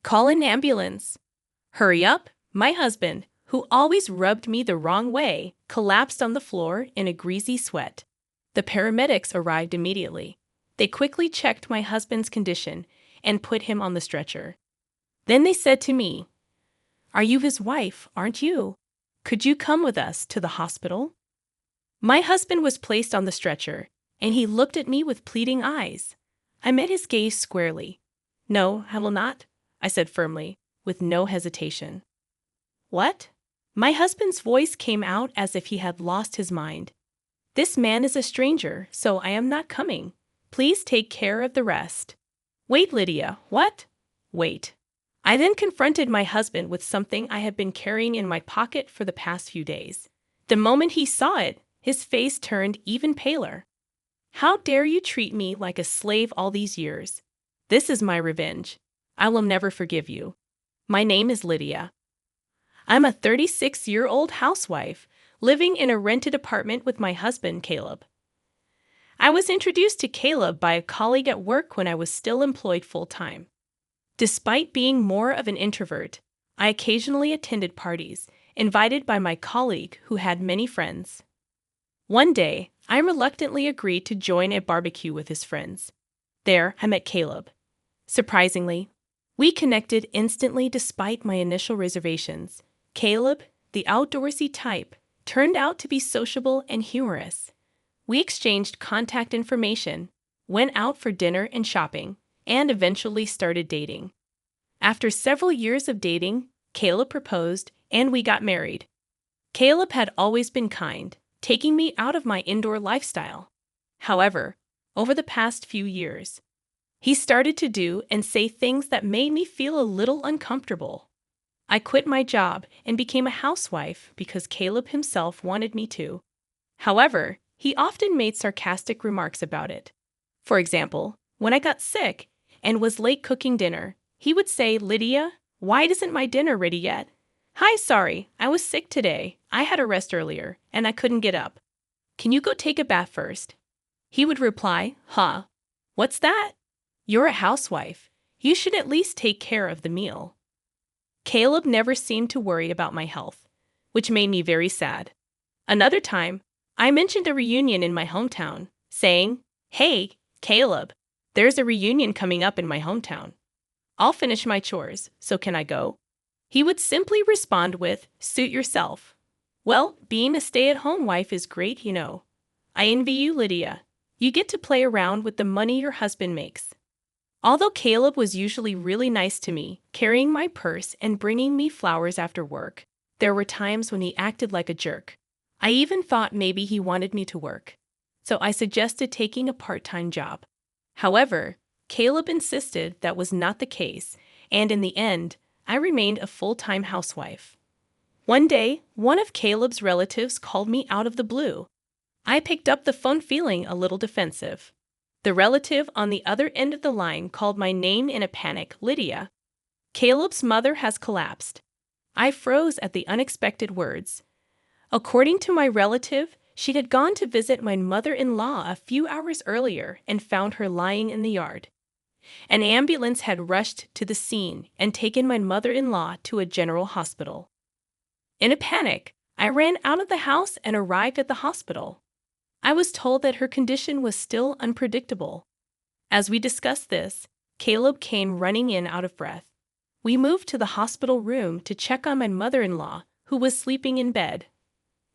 Call an ambulance. Hurry up, my husband, who always rubbed me the wrong way, collapsed on the floor in a greasy sweat. The paramedics arrived immediately. They quickly checked my husband's condition and put him on the stretcher. Then they said to me, "Are you his wife, aren't you? Could you come with us to the hospital?" My husband was placed on the stretcher, and he looked at me with pleading eyes. I met his gaze squarely. "No, I will not," I said firmly, with no hesitation. "What?" My husband's voice came out as if he had lost his mind. "This man is a stranger, so I am not coming. Please take care of the rest." "Wait, Lydia, what?" "Wait." I then confronted my husband with something I had been carrying in my pocket for the past few days. The moment he saw it, his face turned even paler. "How dare you treat me like a slave all these years? This is my revenge. I will never forgive you. My name is Lydia. I'm a 36-year-old housewife living in a rented apartment with my husband, Caleb. I was introduced to Caleb by a colleague at work when I was still employed full-time. Despite being more of an introvert, I occasionally attended parties invited by my colleague who had many friends. One day, I reluctantly agreed to join a barbecue with his friends. There, I met Caleb. Surprisingly, we connected instantly despite my initial reservations. Caleb, the outdoorsy type, turned out to be sociable and humorous. We exchanged contact information, went out for dinner and shopping, and eventually started dating. After several years of dating, Caleb proposed and we got married. Caleb had always been kind, taking me out of my indoor lifestyle. However, over the past few years, he started to do and say things that made me feel a little uncomfortable. I quit my job and became a housewife because Caleb himself wanted me to. However, he often made sarcastic remarks about it. For example, when I got sick and was late cooking dinner, he would say, "Lydia, why isn't my dinner ready yet?" "Hi, sorry, I was sick today. I had a rest earlier, and I couldn't get up. Can you go take a bath first?" He would reply, "Huh? What's that? You're a housewife. You should at least take care of the meal." Caleb never seemed to worry about my health, which made me very sad. Another time, I mentioned a reunion in my hometown, saying, "Hey, Caleb, there's a reunion coming up in my hometown. I'll finish my chores, so can I go?" He would simply respond with, "Suit yourself." Well, being a stay-at-home wife is great, you know. I envy you, Lydia. You get to play around with the money your husband makes. Although Caleb was usually really nice to me, carrying my purse and bringing me flowers after work, there were times when he acted like a jerk. I even thought maybe he wanted me to work, so I suggested taking a part-time job. However, Caleb insisted that was not the case, and in the end, I remained a full-time housewife. One day, one of Caleb's relatives called me out of the blue. I picked up the phone feeling a little defensive. The relative on the other end of the line called my name in a panic, "Lydia. Caleb's mother has collapsed." I froze at the unexpected words. According to my relative, she had gone to visit my mother-in-law a few hours earlier and found her lying in the yard. An ambulance had rushed to the scene and taken my mother-in-law to a general hospital. In a panic, I ran out of the house and arrived at the hospital. I was told that her condition was still unpredictable. As we discussed this, Caleb came running in out of breath. We moved to the hospital room to check on my mother-in-law, who was sleeping in bed.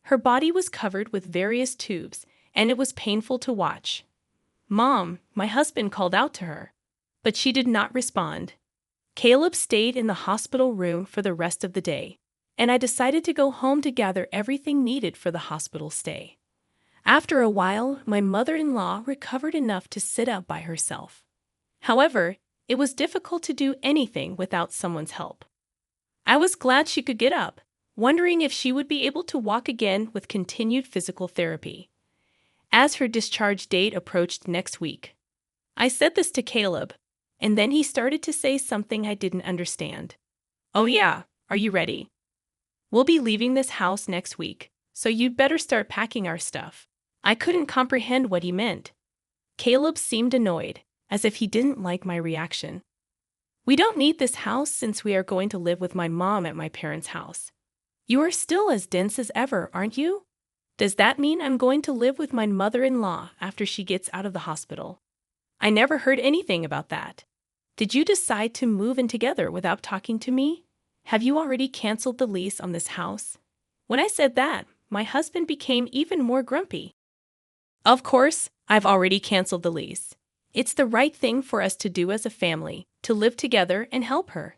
Her body was covered with various tubes, and it was painful to watch. "Mom," my husband called out to her, but she did not respond. Caleb stayed in the hospital room for the rest of the day, and I decided to go home to gather everything needed for the hospital stay. After a while, my mother-in-law recovered enough to sit up by herself. However, it was difficult to do anything without someone's help. I was glad she could get up, wondering if she would be able to walk again with continued physical therapy. As her discharge date approached next week, I said this to Caleb, and then he started to say something I didn't understand. "Oh yeah, are you ready? We'll be leaving this house next week, so you'd better start packing our stuff." I couldn't comprehend what he meant. Caleb seemed annoyed, as if he didn't like my reaction. We don't need this house since we are going to live with my mom at my parents' house. You are still as dense as ever, aren't you? Does that mean I'm going to live with my mother-in-law after she gets out of the hospital? I never heard anything about that. Did you decide to move in together without talking to me? Have you already canceled the lease on this house? When I said that, my husband became even more grumpy. Of course, I've already canceled the lease. It's the right thing for us to do as a family, to live together and help her.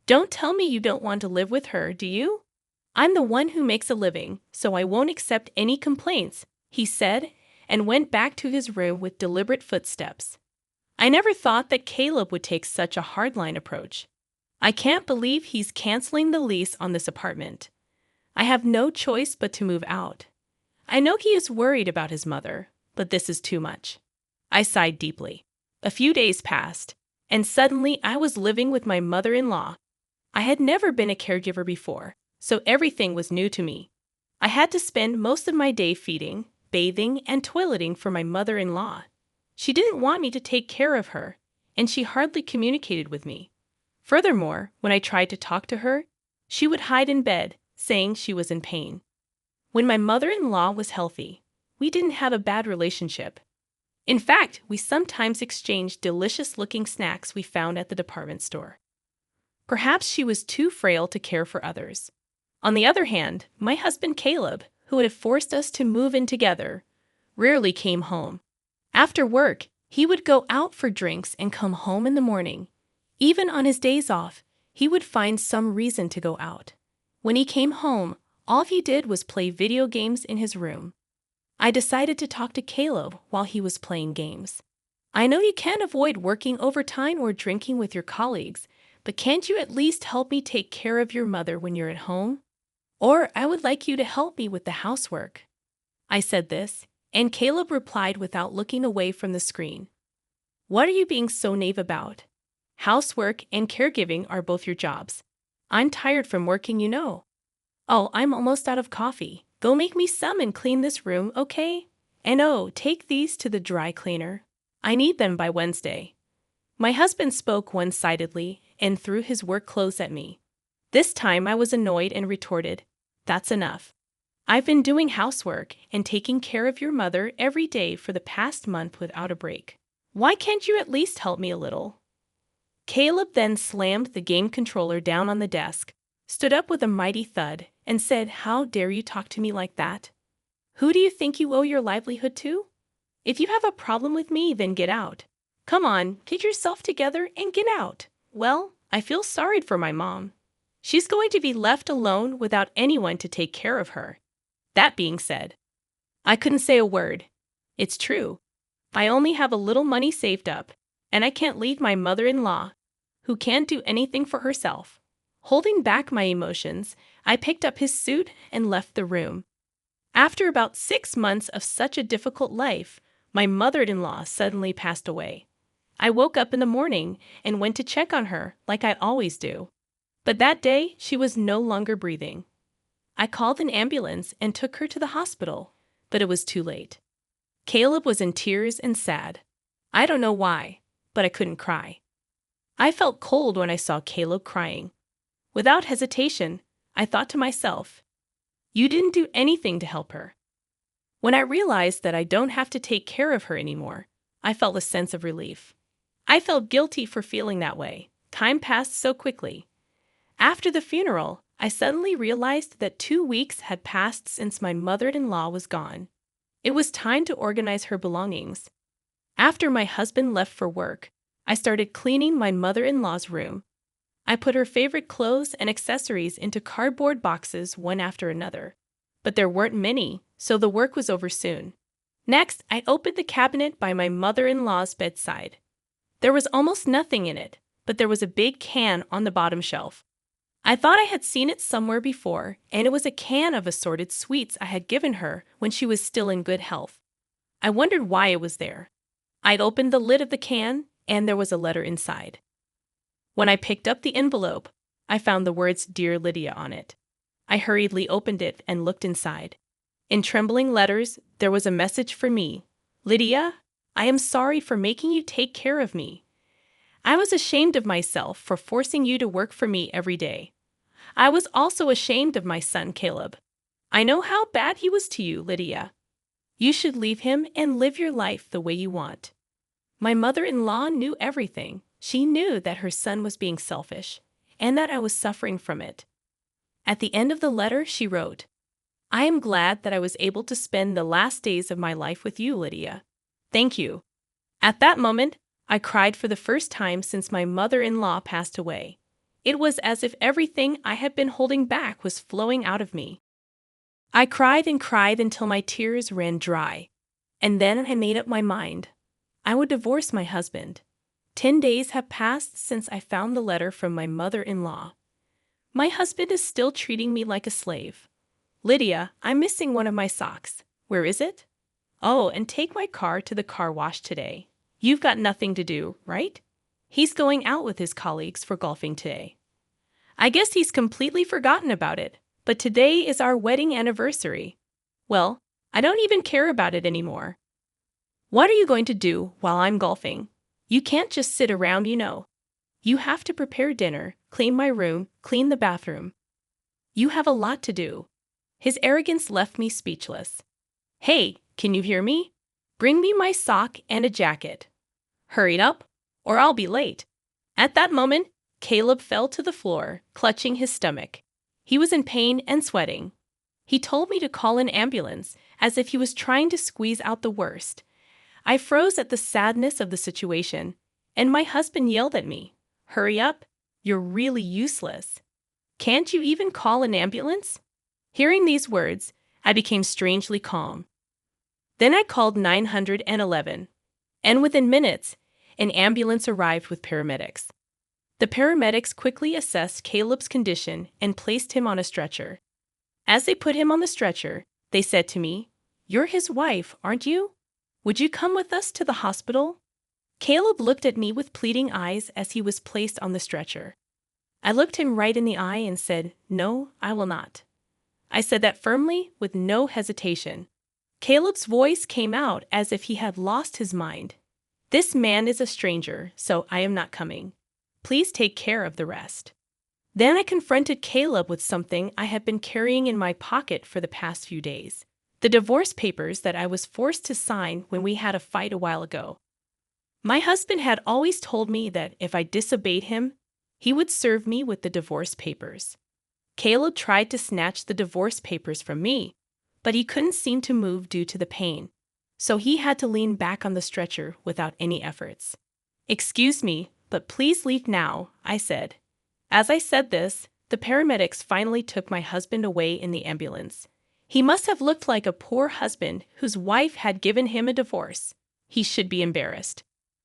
Don't tell me you don't want to live with her, do you? I'm the one who makes a living, so I won't accept any complaints, he said, and went back to his room with deliberate footsteps. I never thought that Caleb would take such a hardline approach. I can't believe he's canceling the lease on this apartment. I have no choice but to move out. I know he is worried about his mother, but this is too much. I sighed deeply. A few days passed, and suddenly I was living with my mother-in-law. I had never been a caregiver before, so everything was new to me. I had to spend most of my day feeding, bathing, and toileting for my mother-in-law. She didn't want me to take care of her, and she hardly communicated with me. Furthermore, when I tried to talk to her, she would hide in bed, saying she was in pain. When my mother-in-law was healthy, we didn't have a bad relationship. In fact, we sometimes exchanged delicious-looking snacks we found at the department store. Perhaps she was too frail to care for others. On the other hand, my husband Caleb, who had forced us to move in together, rarely came home. After work, he would go out for drinks and come home in the morning. Even on his days off, he would find some reason to go out. When he came home, all he did was play video games in his room. I decided to talk to Caleb while he was playing games. I know you can't avoid working overtime or drinking with your colleagues, but can't you at least help me take care of your mother when you're at home? Or I would like you to help me with the housework. I said this, and Caleb replied without looking away from the screen. What are you being so naive about? Housework and caregiving are both your jobs. I'm tired from working, you know. Oh, I'm almost out of coffee. Go make me some and clean this room, okay? And oh, take these to the dry cleaner. I need them by Wednesday. My husband spoke one-sidedly and threw his work clothes at me. This time I was annoyed and retorted, "That's enough. I've been doing housework and taking care of your mother every day for the past month without a break. Why can't you at least help me a little?" Caleb then slammed the game controller down on the desk, stood up with a mighty thud, and said, "How dare you talk to me like that? Who do you think you owe your livelihood to? If you have a problem with me, then get out. Come on, get yourself together and get out." Well, I feel sorry for my mom. She's going to be left alone without anyone to take care of her. That being said, I couldn't say a word. It's true. I only have a little money saved up, and I can't leave my mother-in-law, who can't do anything for herself. Holding back my emotions, I picked up his suit and left the room. After about 6 months of such a difficult life, my mother-in-law suddenly passed away. I woke up in the morning and went to check on her like I always do. But that day, she was no longer breathing. I called an ambulance and took her to the hospital, but it was too late. Caleb was in tears and sad. I don't know why, but I couldn't cry. I felt cold when I saw Caleb crying. Without hesitation, I thought to myself, "You didn't do anything to help her." When I realized that I don't have to take care of her anymore, I felt a sense of relief. I felt guilty for feeling that way. Time passed so quickly. After the funeral, I suddenly realized that 2 weeks had passed since my mother-in-law was gone. It was time to organize her belongings. After my husband left for work, I started cleaning my mother-in-law's room. I put her favorite clothes and accessories into cardboard boxes one after another. But there weren't many, so the work was over soon. Next, I opened the cabinet by my mother-in-law's bedside. There was almost nothing in it, but there was a big can on the bottom shelf. I thought I had seen it somewhere before, and it was a can of assorted sweets I had given her when she was still in good health. I wondered why it was there. I'd opened the lid of the can, and there was a letter inside. When I picked up the envelope, I found the words "Dear Lydia" on it. I hurriedly opened it and looked inside. In trembling letters, there was a message for me. "Lydia, I am sorry for making you take care of me. I was ashamed of myself for forcing you to work for me every day. I was also ashamed of my son, Caleb. I know how bad he was to you, Lydia. You should leave him and live your life the way you want. My mother-in-law knew everything. She knew that her son was being selfish, and that I was suffering from it. At the end of the letter, she wrote, I am glad that I was able to spend the last days of my life with you, Lydia. Thank you. At that moment, I cried for the first time since my mother-in-law passed away. It was as if everything I had been holding back was flowing out of me. I cried and cried until my tears ran dry. And then I made up my mind. I would divorce my husband. 10 days have passed since I found the letter from my mother-in-law. My husband is still treating me like a slave. Lydia, I'm missing one of my socks. Where is it? Oh, and take my car to the car wash today. You've got nothing to do, right? He's going out with his colleagues for golfing today. I guess he's completely forgotten about it, but today is our wedding anniversary. Well, I don't even care about it anymore. What are you going to do while I'm golfing? You can't just sit around, you know. You have to prepare dinner, clean my room, clean the bathroom. You have a lot to do. His arrogance left me speechless. Hey, can you hear me? Bring me my sock and a jacket. Hurry up, or I'll be late. At that moment, Caleb fell to the floor, clutching his stomach. He was in pain and sweating. He told me to call an ambulance, as if he was trying to squeeze out the worst. I froze at the sadness of the situation, and my husband yelled at me, Hurry up, you're really useless. Can't you even call an ambulance? Hearing these words, I became strangely calm. Then I called 911, and within minutes, an ambulance arrived with paramedics. The paramedics quickly assessed Caleb's condition and placed him on a stretcher. As they put him on the stretcher, they said to me, You're his wife, aren't you? Would you come with us to the hospital? Caleb looked at me with pleading eyes as he was placed on the stretcher. I looked him right in the eye and said, No, I will not. I said that firmly, with no hesitation. Caleb's voice came out as if he had lost his mind. This man is a stranger, so I am not coming. Please take care of the rest. Then I confronted Caleb with something I had been carrying in my pocket for the past few days. The divorce papers that I was forced to sign when we had a fight a while ago. My husband had always told me that if I disobeyed him, he would serve me with the divorce papers. Caleb tried to snatch the divorce papers from me, but he couldn't seem to move due to the pain, so he had to lean back on the stretcher without any efforts. Excuse me, but please leave now, I said. As I said this, the paramedics finally took my husband away in the ambulance. He must have looked like a poor husband whose wife had given him a divorce. He should be embarrassed.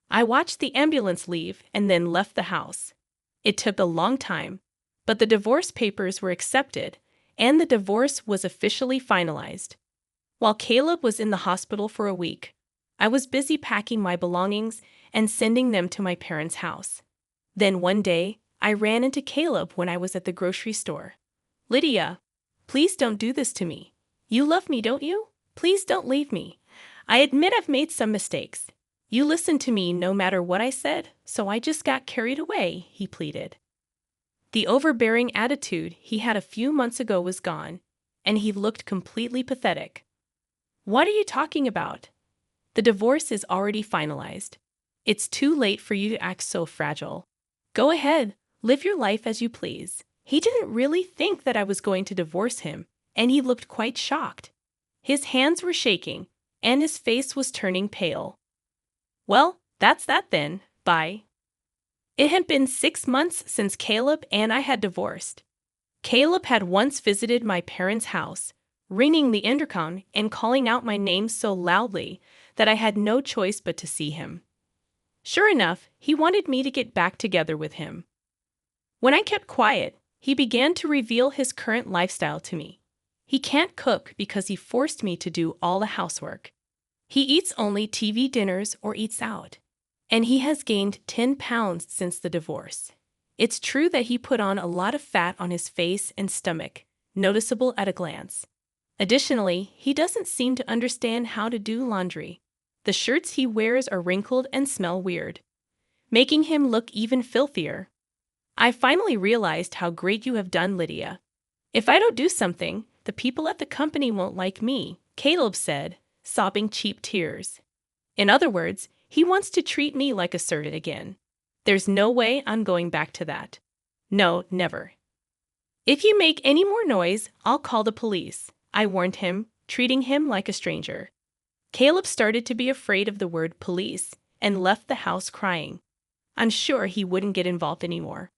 I watched the ambulance leave and then left the house. It took a long time, but the divorce papers were accepted and the divorce was officially finalized. While Caleb was in the hospital for a week, I was busy packing my belongings and sending them to my parents' house. Then one day, I ran into Caleb when I was at the grocery store. Lydia, please don't do this to me. You love me, don't you? Please don't leave me. I admit I've made some mistakes. You listened to me no matter what I said, so I just got carried away, he pleaded. The overbearing attitude he had a few months ago was gone, and he looked completely pathetic. What are you talking about? The divorce is already finalized. It's too late for you to act so fragile. Go ahead, live your life as you please. He didn't really think that I was going to divorce him, and he looked quite shocked. His hands were shaking, and his face was turning pale. Well, that's that then. Bye. It had been 6 months since Caleb and I had divorced. Caleb had once visited my parents' house, ringing the intercom and calling out my name so loudly that I had no choice but to see him. Sure enough, he wanted me to get back together with him. When I kept quiet, he began to reveal his current lifestyle to me. He can't cook because he forced me to do all the housework. He eats only TV dinners or eats out. And he has gained 10 pounds since the divorce. It's true that he put on a lot of fat on his face and stomach, noticeable at a glance. Additionally, he doesn't seem to understand how to do laundry. The shirts he wears are wrinkled and smell weird. making him look even filthier. I finally realized how great you have done, Lydia. If I don't do something, the people at the company won't like me, Caleb said, sobbing cheap tears. In other words, he wants to treat me like a servant again. There's no way I'm going back to that. No, never. If you make any more noise, I'll call the police, I warned him, treating him like a stranger. Caleb started to be afraid of the word police and left the house crying. I'm sure he wouldn't get involved anymore.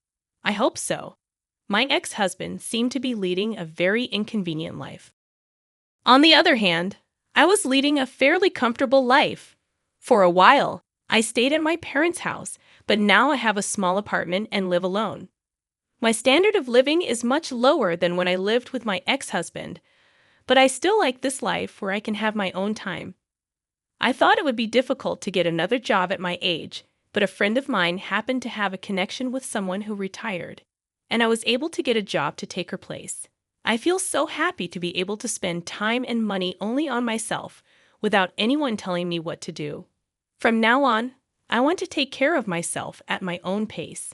I hope so. My ex-husband seemed to be leading a very inconvenient life. On the other hand, I was leading a fairly comfortable life. For a while, I stayed at my parents' house, but now I have a small apartment and live alone. My standard of living is much lower than when I lived with my ex-husband, but I still like this life where I can have my own time. I thought it would be difficult to get another job at my age, but a friend of mine happened to have a connection with someone who retired, and I was able to get a job to take her place. I feel so happy to be able to spend time and money only on myself without anyone telling me what to do. From now on, I want to take care of myself at my own pace.